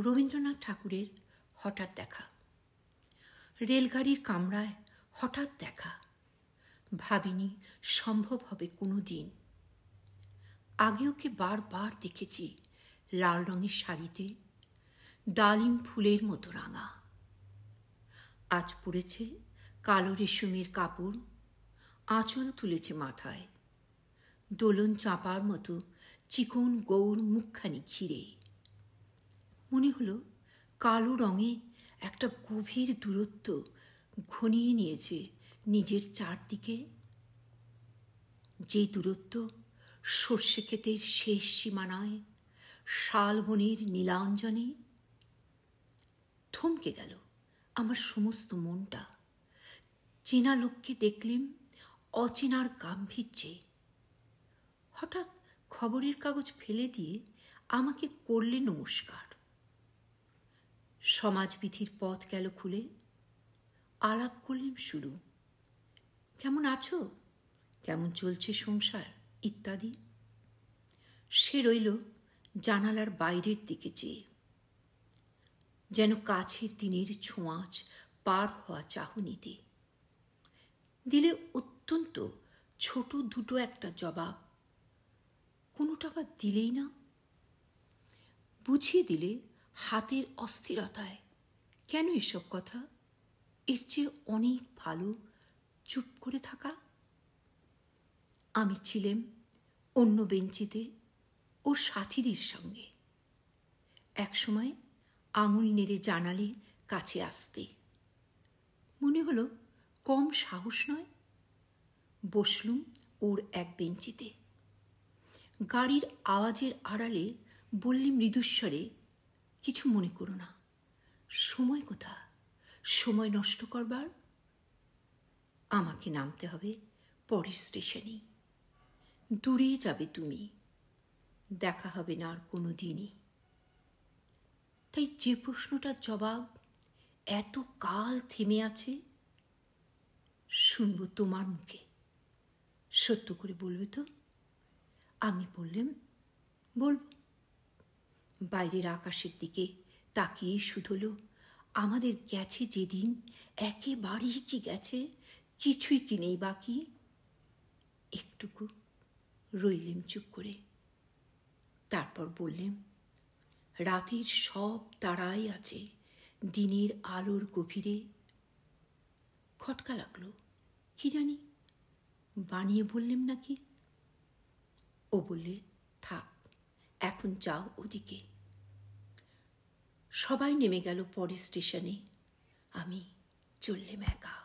রবীন্দ্রনাথ ঠাকুরের হঠাৎ দেখা। রেলগাড়ির কামরায় হঠাৎ দেখা, ভাবিনি সম্ভব হবে কোনো দিন। আগে ওকে বারবার দেখেছি লাল রঙের শাড়িতে, ডালিম ফুলের মতো রাঙা। আজ পরেছে কালো রেশমের কাপড়, আঁচল তুলেছে মাথায়, দোলন চাঁপার মতো চিকন গৌর মুখখানি ঘিরে। মনে হলো কালো রঙে একটা গভীর দূরত্ব ঘনিয়ে নিয়েছে নিজের চারদিকে, যে দূরত্ব সর্ষে ক্ষেতের শেষ সীমানায়, শালবনের নীলাঞ্জনে। থমকে গেল আমার সমস্ত মনটা। চেনা লোককে দেখলেম অচেনার গাম্ভীর্যে। হঠাৎ খবরের কাগজ ফেলে দিয়ে আমাকে করলে নমস্কার। সমাজবিধির পথ গেল খুলে, আলাপ করলেম শুরু। কেমন আছো, কেমন চলছে সংসার ইত্যাদি। সে রইল জানালার বাইরের দিকে চেয়ে, যেন কাছের দিনের ছোঁয়াচ পার হওয়া চাহনিতে। দিলে অত্যন্ত ছোট দুটো একটা জবাব, কোনোটা বা দিলেই না। বুঝিয়ে দিলে হাতের অস্থিরতায়, কেন এসব কথা, এর চেয়ে অনেক ভালো চুপ করে থাকা। আমি ছিলাম অন্য বেঞ্চিতে ওর সাথীদের সঙ্গে। একসময় আঙুল নেড়ে জানালে কাছে আসতে। মনে হলো কম সাহস নয়। বসলুম ওর এক বেঞ্চিতে। গাড়ির আওয়াজের আড়ালে বললে মৃদুস্বরে, কিছু মনে করো না, সময় কোথা, সময় নষ্ট করবার। আমাকে নামতে হবে পরের স্টেশনে। দূরে যাবে তুমি, দেখা হবে না আর কোনো দিনই। তাই যে প্রশ্নটার জবাব এত কাল থেমে আছে, শুনব তোমার মুখে। সত্য করে বলবে তো? আমি বললাম, বলব। বাইরের আকাশের দিকে তাকিয়ে শুধলো আমাদের গেছে যেদিন, একেবারেই কি গেছে, কিছুই কি নেই বাকি। একটুকু রইলেম চুপ করে। তারপর বললেম, রাতের সব তারাই আছে দিনের আলোর গভীরে। খটকা লাগলো, কি জানি বানিয়ে বললেম নাকি। ও বললে, থাক, এখন যাও ওদিকে। সবাই নেমে গেল পরের স্টেশনে, আমি চললেম একা।